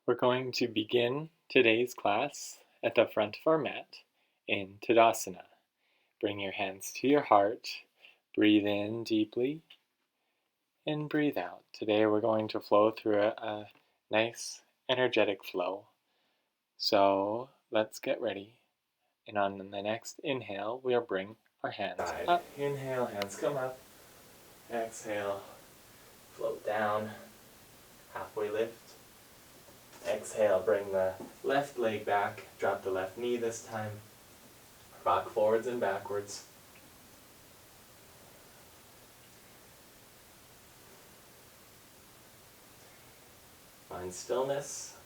We're going to begin today's class at the front of our mat in Tadasana. Bring your hands to your heart, breathe in deeply, and breathe out. Today we're going to flow through a nice energetic flow. So let's get ready. And on the next inhale, we'll bring our hands up. Inhale, hands come up. Exhale, float down, halfway lift. Exhale, bring the left leg back, drop the left knee this time. Rock forwards and backwards. Find stillness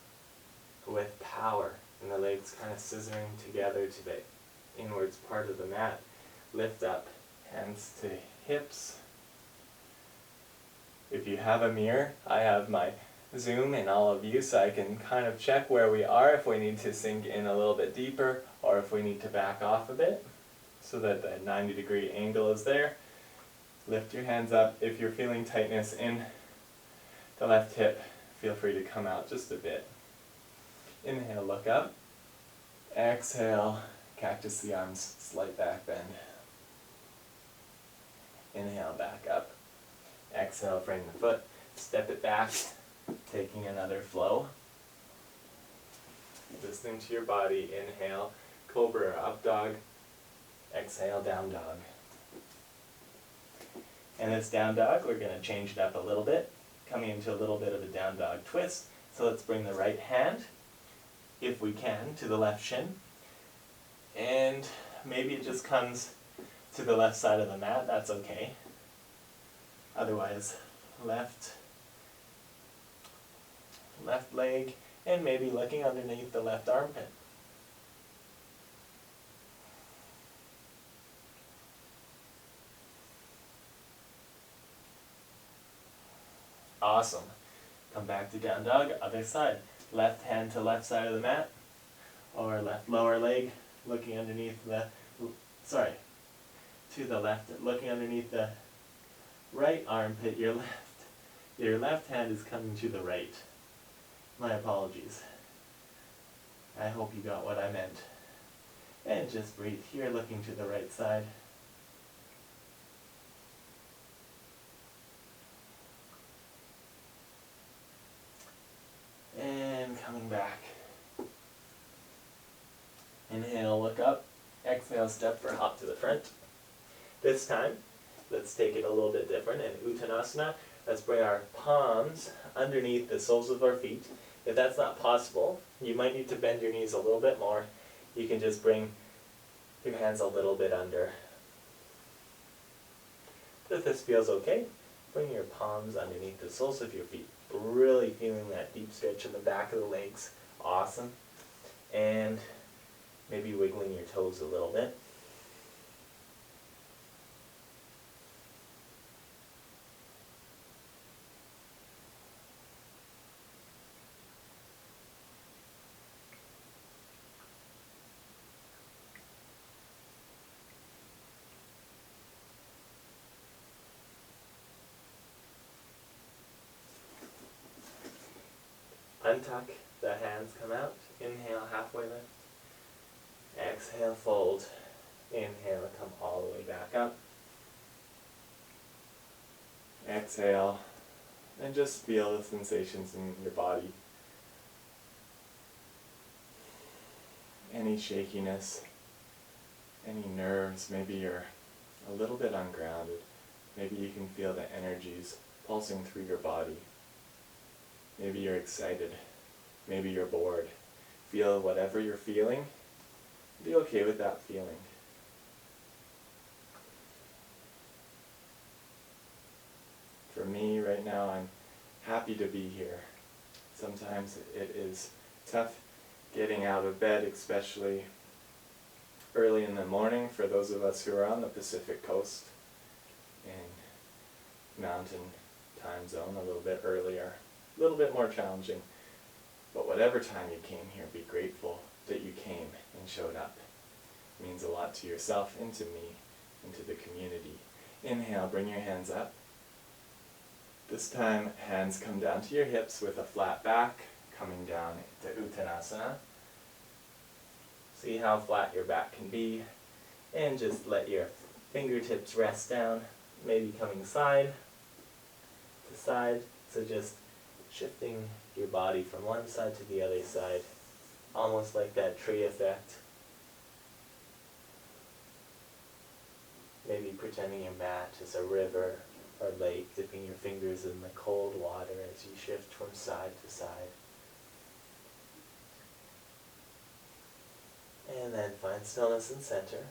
with power, and the legs kind of scissoring together to the inwards part of the mat. Lift up, hands to hips. If you have a mirror, I have my Zoom in all of you, so I can kind of check where we are, if we need to sink in a little bit deeper, or if we need to back off a bit, so that the 90-degree angle is there. Lift your hands up. If you're feeling tightness in the left hip, feel free to come out just a bit. Inhale, look up. Exhale, cactus the arms, slight back bend. Inhale, back up. Exhale, frame the foot, step it back, taking another flow. Listening to your body. Inhale, cobra or up dog. Exhale, down dog. And this down dog, we're going to change it up a little bit, coming into a little bit of a down dog twist. So let's bring the right hand, if we can, to the left shin. And maybe it just comes to the left side of the mat, that's okay. Otherwise, left leg, and maybe looking underneath the left armpit. Awesome. Come back to down dog, other side. Left hand to left side of the mat, or left lower leg looking underneath to the left, looking underneath the right armpit. Your left hand is coming to the right. My apologies. I hope you got what I meant. And just breathe here, looking to the right side. And coming back. Inhale, look up. Exhale, step for hop to the front. This time, let's take it a little bit different. In Uttanasana, let's bring our palms underneath the soles of our feet. If that's not possible, you might need to bend your knees a little bit more. You can just bring your hands a little bit under. If this feels okay, bring your palms underneath the soles of your feet. Really feeling that deep stretch in the back of the legs. Awesome. And maybe wiggling your toes a little bit. Untuck the hands, come out. Inhale, halfway lift. Exhale, fold. Inhale, come all the way back up. Exhale, and just feel the sensations in your body. Any shakiness, any nerves, maybe you're a little bit ungrounded. Maybe you can feel the energies pulsing through your body. Maybe you're excited. Maybe you're bored. Feel whatever you're feeling. Be okay with that feeling. For me right now, I'm happy to be here. Sometimes it is tough getting out of bed, especially early in the morning for those of us who are on the Pacific Coast in mountain time zone, a little bit earlier. A little bit more challenging, but whatever time you came here, be grateful that you came and showed up. It means a lot to yourself and to me and to the community. Inhale, bring your hands up. This time, hands come down to your hips with a flat back, coming down to Uttanasana. See how flat your back can be, and just let your fingertips rest down, maybe coming side to side, so just shifting your body from one side to the other side, almost like that tree effect. Maybe pretending your mat is a river or lake, dipping your fingers in the cold water as you shift from side to side. And then find stillness and center.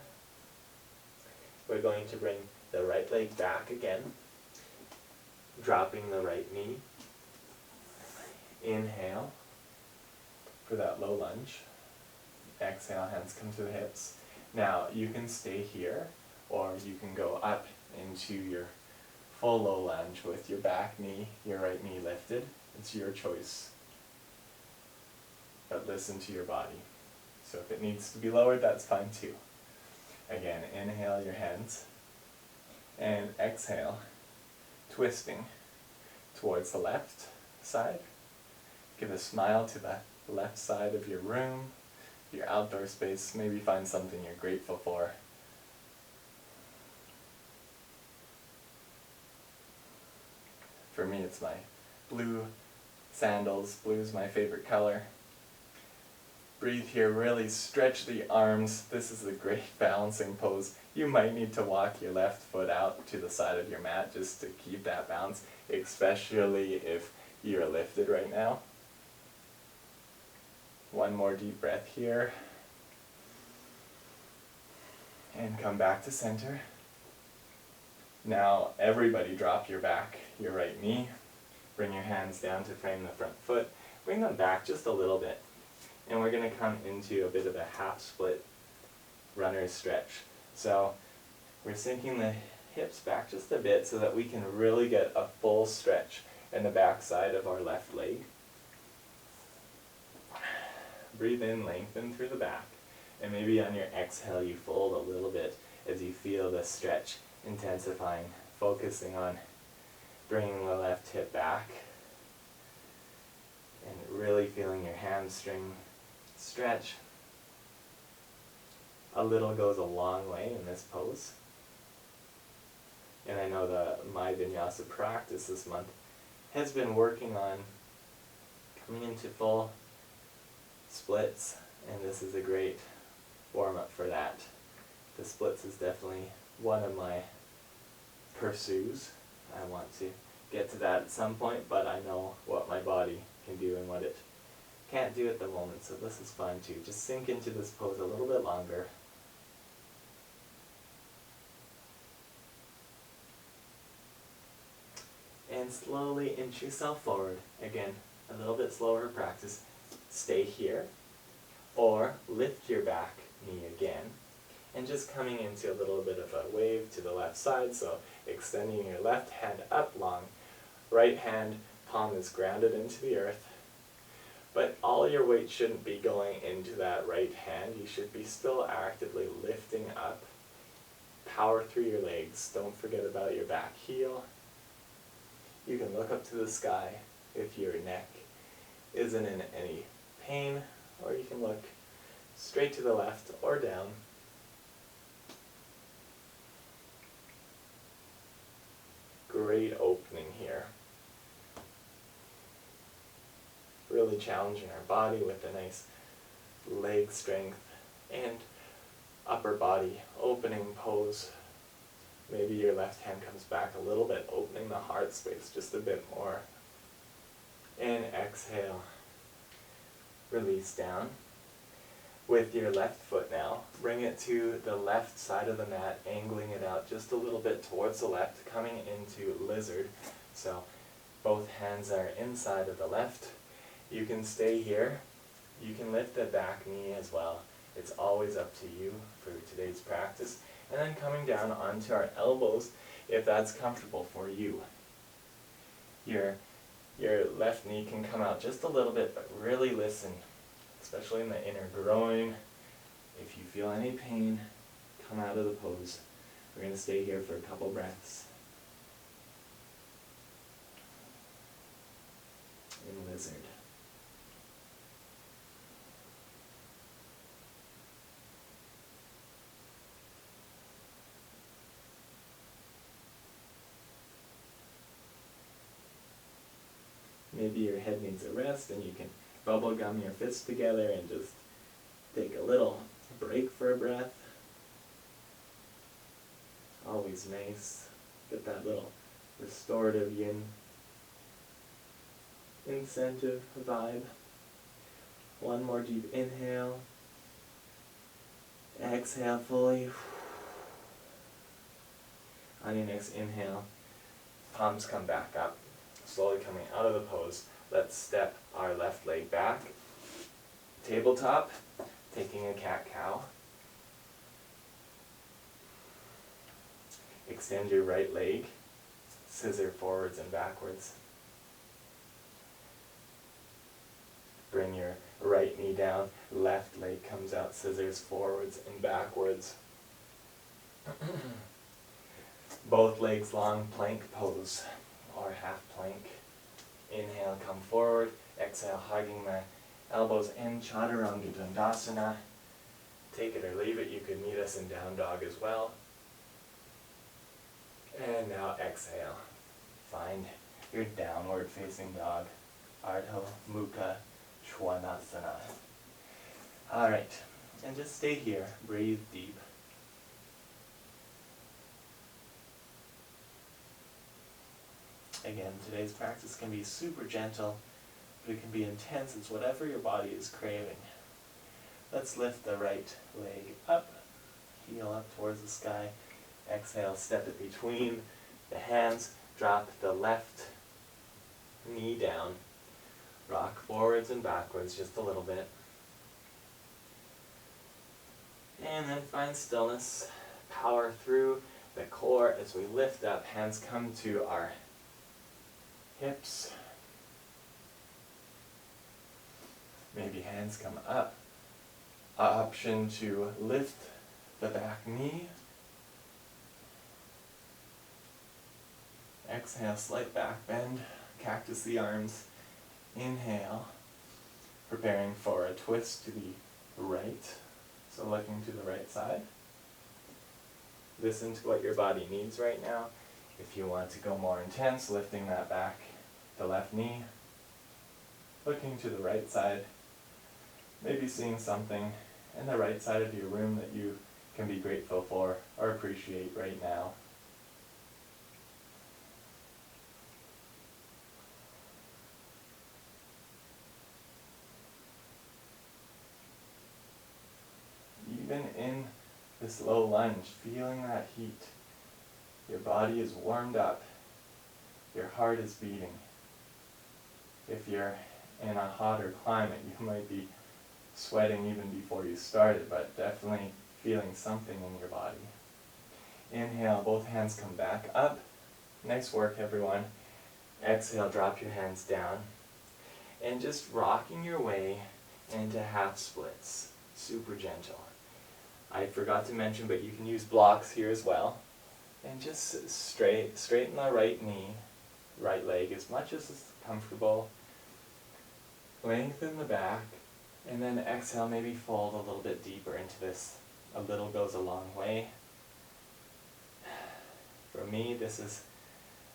We're going to bring the right leg back again, dropping the right knee. Inhale for that low lunge. Exhale, hands come to the hips. Now you can stay here, or you can go up into your full low lunge with your back knee, your right knee lifted. It's your choice. But listen to your body. So if it needs to be lowered, that's fine too. Again, inhale your hands, and exhale, twisting towards the left side. Give a smile to the left side of your room, your outdoor space. Maybe find something you're grateful for. For me, it's my blue sandals. Blue is my favorite color. Breathe here, really stretch the arms. This is a great balancing pose. You might need to walk your left foot out to the side of your mat just to keep that balance, especially if you're lifted right now. One more deep breath here. And come back to center. Now everybody drop your back, your right knee. Bring your hands down to frame the front foot. Bring them back just a little bit. And we're going to come into a bit of a half split runner's stretch. So we're sinking the hips back just a bit so that we can really get a full stretch in the back side of our left leg. Breathe in, lengthen through the back. And maybe on your exhale you fold a little bit as you feel the stretch intensifying, focusing on bringing the left hip back and really feeling your hamstring stretch. A little goes a long way in this pose. And I know the My Vinyasa practice this month has been working on coming into full splits, and this is a great warm-up for that. The splits is definitely one of my pursues. I want to get to that at some point, but I know what my body can do and what it can't do at the moment, so this is fun too. Just sink into this pose a little bit longer. And slowly inch yourself forward. Again, a little bit slower practice. Stay here, or lift your back knee again, and just coming into a little bit of a wave to the left side, so extending your left hand up long. Right hand palm is grounded into the earth, but all your weight shouldn't be going into that right hand. You should be still actively lifting up. Power through your legs. Don't forget about your back heel. You can look up to the sky if your neck isn't in any pain, or you can look straight to the left or down. Great opening here. Really challenging our body with a nice leg strength and upper body opening pose. Maybe your left hand comes back a little bit, opening the heart space just a bit more. And exhale. Release down. With your left foot now, bring it to the left side of the mat, angling it out just a little bit towards the left, coming into lizard. So both hands are inside of the left. You can stay here. You can lift the back knee as well. It's always up to you for today's practice. And then coming down onto our elbows, if that's comfortable for you. Your left knee can come out just a little bit, but really listen, especially in the inner groin. If you feel any pain, come out of the pose. We're going to stay here for a couple breaths. In lizard. maybe your head needs a rest and you can bubble gum your fists together and just take a little break for a breath. Always nice. Get that little restorative yin incentive vibe. One more deep inhale. Exhale fully. On your next inhale, palms come back up, slowly coming out of the pose. Let's step our left leg back. Tabletop, taking a cat-cow. Extend your right leg, scissor forwards and backwards. Bring your right knee down, left leg comes out, scissors forwards and backwards. Both legs long, plank pose, or half plank. Inhale, come forward. Exhale, hugging the elbows in, Chaturanga Dandasana. Take it or leave it, you could meet us in down dog as well. And now exhale. Find your downward facing dog, Ardha Mukha Svanasana. Alright, and just stay here, breathe deep. Again, today's practice can be super gentle, but it can be intense. It's whatever your body is craving. Let's lift the right leg up, heel up towards the sky. Exhale, step it between the hands, drop the left knee down. Rock forwards and backwards just a little bit. And then find stillness. Power through the core as we lift up. Hands come to our hips. Maybe hands come up. Option to lift the back knee. Exhale, slight back bend. Cactus the arms. Inhale. Preparing for a twist to the right. So looking to the right side. Listen to what your body needs right now. If you want to go more intense, lifting that back, the left knee, looking to the right side, maybe seeing something in the right side of your room that you can be grateful for or appreciate right now. Even in this low lunge, feeling that heat. Your body is warmed up. Your heart is beating. If you're in a hotter climate, you might be sweating even before you started, but definitely feeling something in your body. Inhale, both hands come back up. Nice work, everyone. Exhale, drop your hands down. And just rocking your way into half splits. Super gentle. I forgot to mention, but you can use blocks here as well. And just straighten the right knee, right leg as much as is comfortable. Lengthen the back, and then exhale, maybe fold a little bit deeper into this. A little goes a long way. For me, this is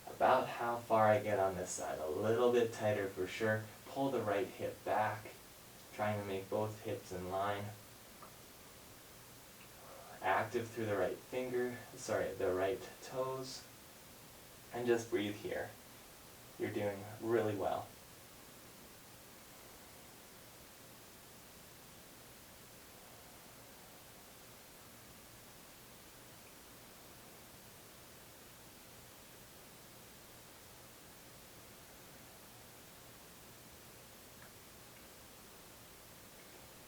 about how far I get on this side. A little bit tighter for sure. Pull the right hip back, trying to make both hips in line. Active through the the right toes. And just breathe here. You're doing really well.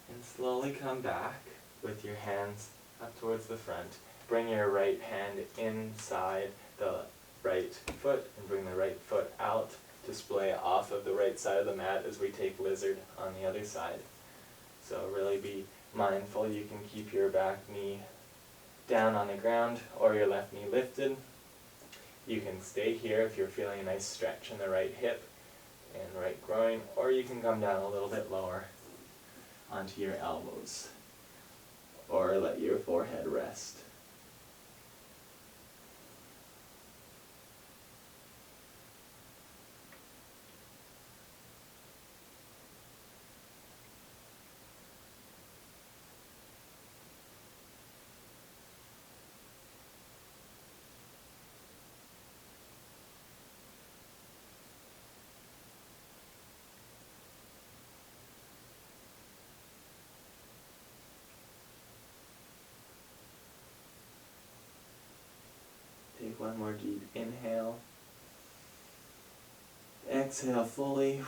And slowly come back with your hands up towards the front. Bring your right hand inside the right foot and bring the right foot out to splay off of the right side of the mat as we take lizard on the other side. So really be mindful. You can keep your back knee down on the ground or your left knee lifted. You can stay here if you're feeling a nice stretch in the right hip and right groin, or you can come down a little bit lower onto your elbows, or let your forehead rest. One more deep inhale. Exhale fully.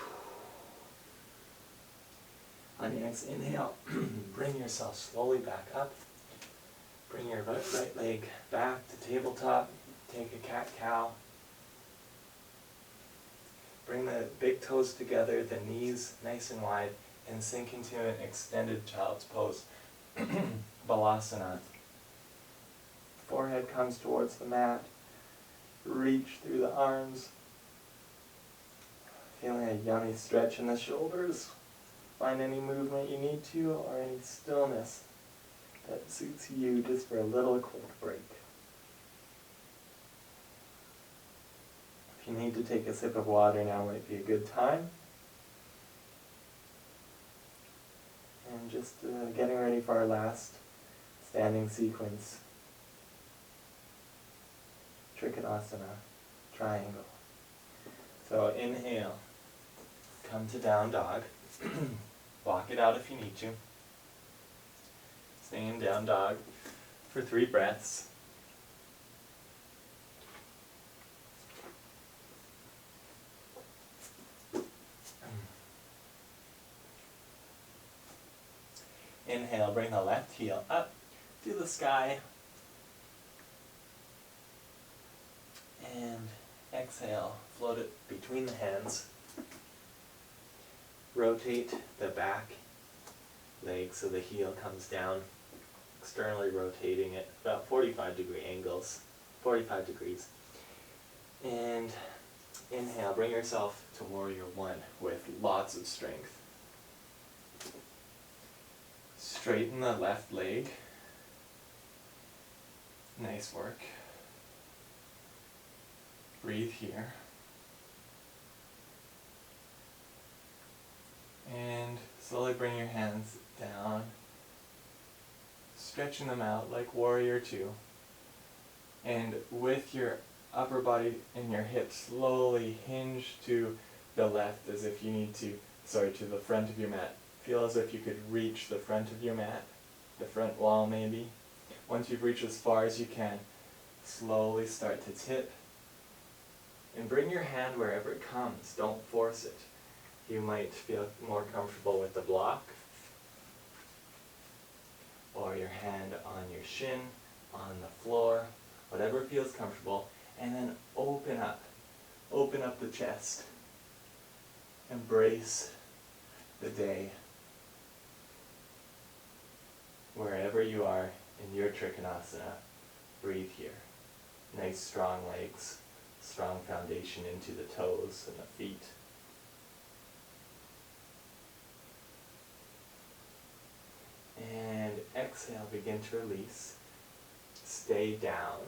On your next inhale, bring yourself slowly back up. Bring your right leg back to tabletop. Take a cat-cow. Bring the big toes together, the knees nice and wide, and sink into an extended child's pose. Balasana. Forehead comes towards the mat. Reach through the arms. Feeling a yummy stretch in the shoulders. Find any movement you need to, or any stillness that suits you, just for a little quick break. If you need to take a sip of water, now might be a good time. And just getting ready for our last standing sequence. Trikonasana, triangle. So inhale, come to down dog. Walk it out if you need to. Stay in down dog for 3 breaths. Inhale, bring the left heel up to the sky. And exhale, float it between the hands. Rotate the back leg so the heel comes down, externally rotating it about 45 degrees. And inhale, bring yourself to warrior 1 with lots of strength. Straighten the left leg. Nice work. Breathe here. And slowly bring your hands down, stretching them out like warrior 2. And with your upper body and your hips, slowly hinge to the left as if you need to, to the front of your mat. Feel as if you could reach the front of your mat, the front wall maybe. Once you've reached as far as you can, slowly start to tip. And bring your hand wherever it comes, don't force it. You might feel more comfortable with the block, or your hand on your shin, on the floor, whatever feels comfortable, and then open up the chest. Embrace the day. Wherever you are in your Trikonasana, breathe here. Nice strong legs, strong foundation into the toes and the feet. And exhale, begin to release. Stay down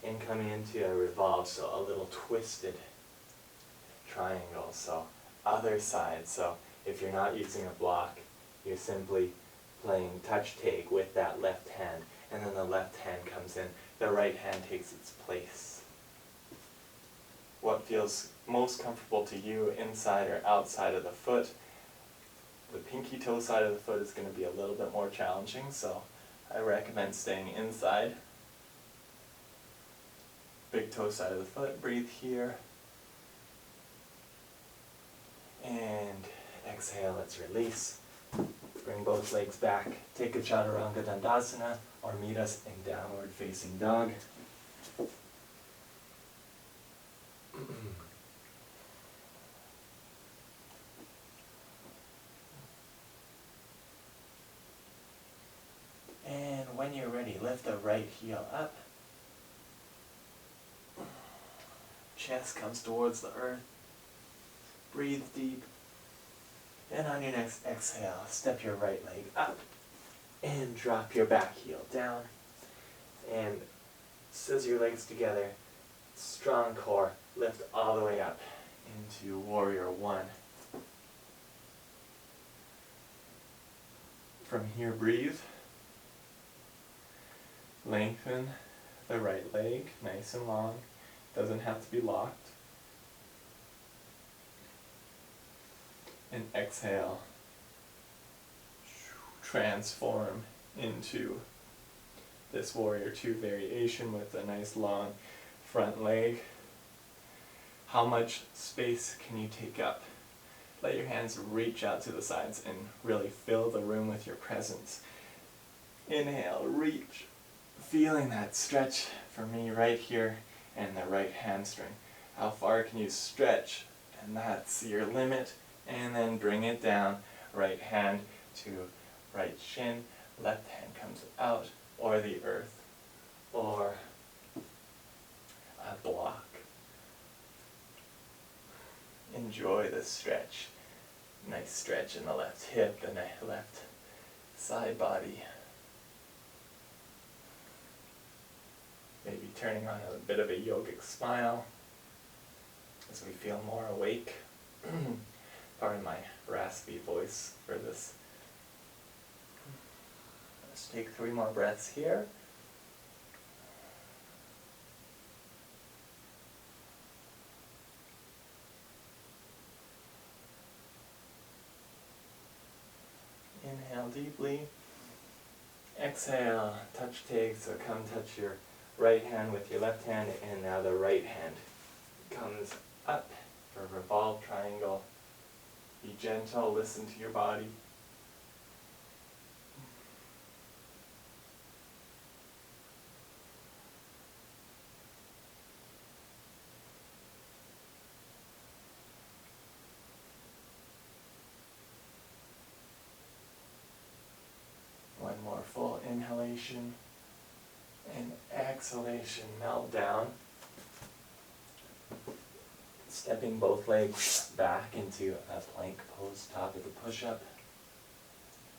and come into a revolve, so a little twisted triangle. So other side. So if you're not using a block, you're simply playing touch take with that left hand, and then the left hand comes in, the right hand takes its place. What feels most comfortable to you, inside or outside of the foot? The pinky toe side of the foot is going to be a little bit more challenging, so I recommend staying inside. Big toe side of the foot, breathe here. And exhale, let's release. Bring both legs back. Take a Chaturanga Dandasana, or meet us in downward facing dog. And when you're ready, lift the right heel up. Chest comes towards the earth. Breathe deep. And on your next exhale, step your right leg up and drop your back heel down. And scissor your legs together. Strong core. Lift all the way up into warrior 1. From here, breathe. Lengthen the right leg, nice and long. Doesn't have to be locked. And exhale. Transform into this warrior 2 variation with a nice long front leg. How much space can you take up? Let your hands reach out to the sides and really fill the room with your presence. Inhale, reach. Feeling that stretch for me right here and the right hamstring. How far can you stretch? And that's your limit. And then bring it down. Right hand to right shin. Left hand comes out, or the earth, or a block. Enjoy the stretch. Nice stretch in the left hip, the left side body. Maybe turning on a bit of a yogic smile as we feel more awake. Pardon my raspy voice for this. Let's take 3 more breaths here. Inhale deeply. Exhale, touch take, so come touch your right hand with your left hand, and now the right hand comes up for revolve triangle. Be gentle, listen to your body. One more full inhalation and exhalation, melt down. Stepping both legs back into a plank pose, top of the push-up.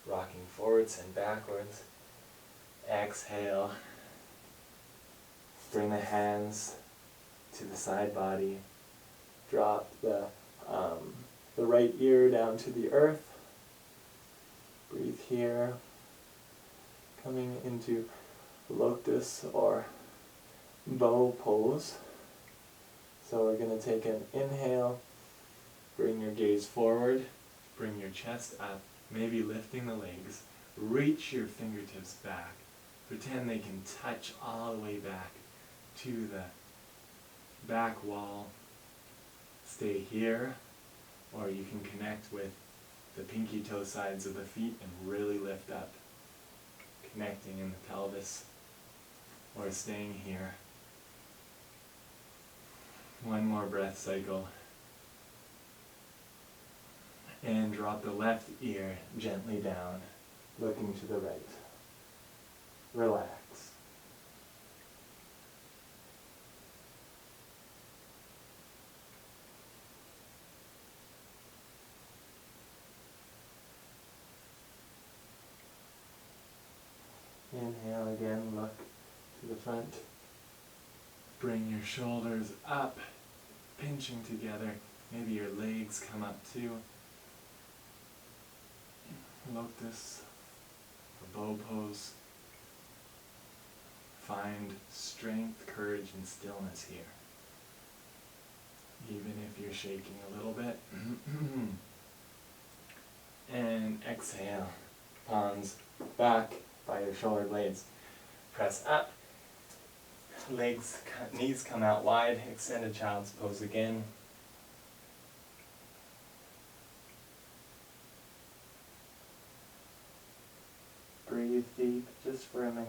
Rocking forwards and backwards. Exhale. Bring the hands to the side body. Drop the right ear down to the earth. Breathe here. Coming into lotus or bow pose. So we're going to take an inhale, bring your gaze forward, bring your chest up, maybe lifting the legs, reach your fingertips back, pretend they can touch all the way back to the back wall. Stay here, or you can connect with the pinky toe sides of the feet and really lift up, connecting in the pelvis, or staying here. One more breath cycle. And drop the left ear gently down, looking to the right. Relax. Inhale again, look to the front. Bring your shoulders up, pinching together. Maybe your legs come up too. Lotus, a bow pose. Find strength, courage, and stillness here. Even if you're shaking a little bit. And exhale. Palms back by your shoulder blades. Press up. Legs, knees come out wide. Extended child's pose again. Breathe deep just for a minute.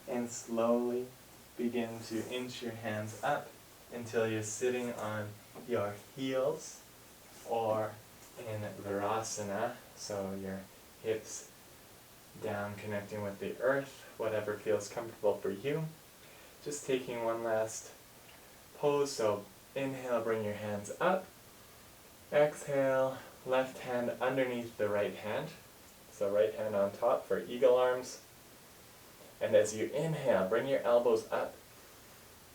And slowly begin to inch your hands up until you're sitting on your heels or in Virasana, so your hips down connecting with the earth, whatever feels comfortable for you. Just taking one last pose, so inhale, bring your hands up. Exhale, left hand underneath the right hand, so right hand on top for eagle arms. And as you inhale, bring your elbows up,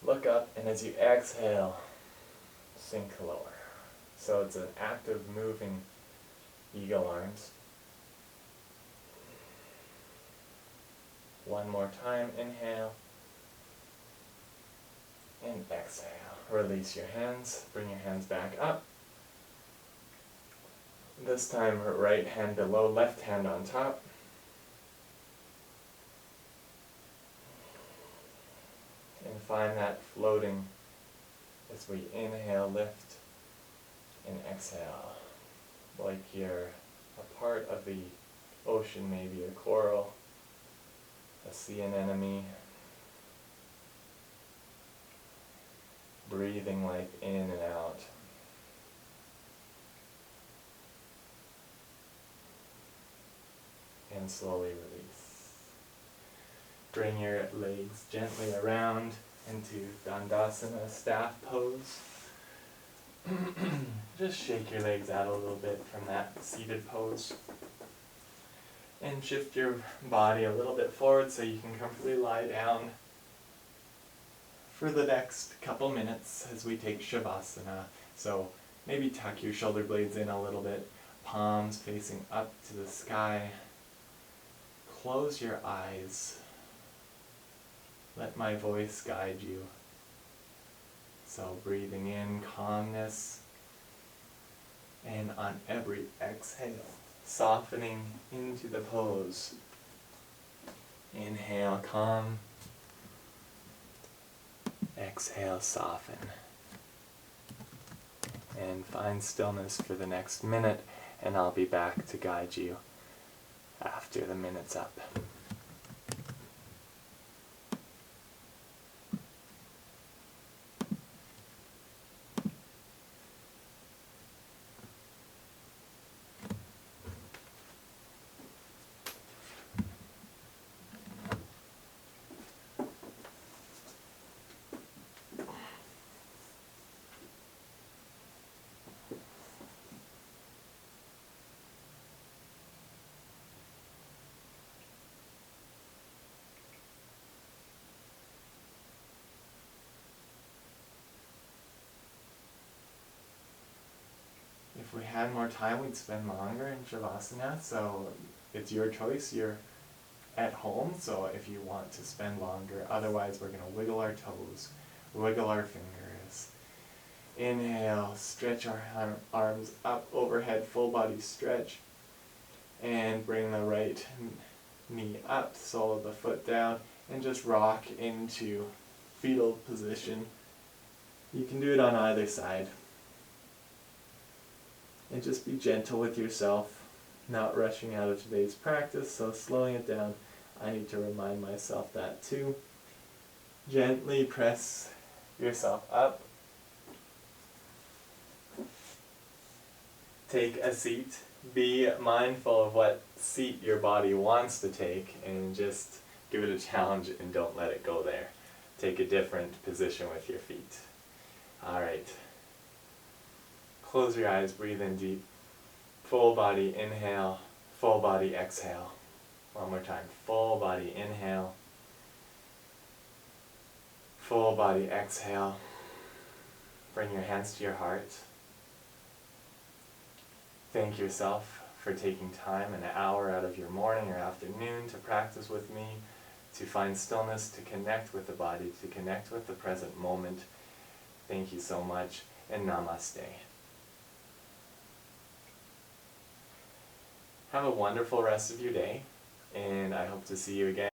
look up, and as you exhale, sink lower. So it's an active moving eagle arms. One more time, inhale, and exhale. Release your hands, bring your hands back up. This time, right hand below, left hand on top. And find that floating as we inhale, lift, and exhale. Like you're a part of the ocean, maybe a coral, a sea anemone. Breathing life in and out. And slowly release. Bring your legs gently around into Dandasana staff pose. Just shake your legs out a little bit from that seated pose. And shift your body a little bit forward so you can comfortably lie down for the next couple minutes as we take Shavasana. So maybe tuck your shoulder blades in a little bit, palms facing up to the sky. Close your eyes. Let my voice guide you. So breathing in calmness, and on every exhale, softening into the pose. Inhale, calm. Exhale, soften. And find stillness for the next minute, and I'll be back to guide you after the minute's up. If we had more time, we'd spend longer in Shavasana, so it's your choice. You're at home, so if you want to spend longer, otherwise we're going to wiggle our toes, wiggle our fingers. Inhale, stretch our arms up overhead, full body stretch, and bring the right knee up, sole of the foot down, and just rock into fetal position. You can do it on either side. And just be gentle with yourself, not rushing out of today's practice, so slowing it down. I need to remind myself that too. Gently press yourself up. Take a seat. Be mindful of what seat your body wants to take, and just give it a challenge and don't let it go there. Take a different position with your feet. Alright. Close your eyes, breathe in deep. Full body inhale, full body exhale. One more time. Full body inhale, full body exhale. Bring your hands to your heart. Thank yourself for taking time, an hour out of your morning or afternoon, to practice with me, to find stillness, to connect with the body, to connect with the present moment. Thank you so much, and namaste. Have a wonderful rest of your day, and I hope to see you again.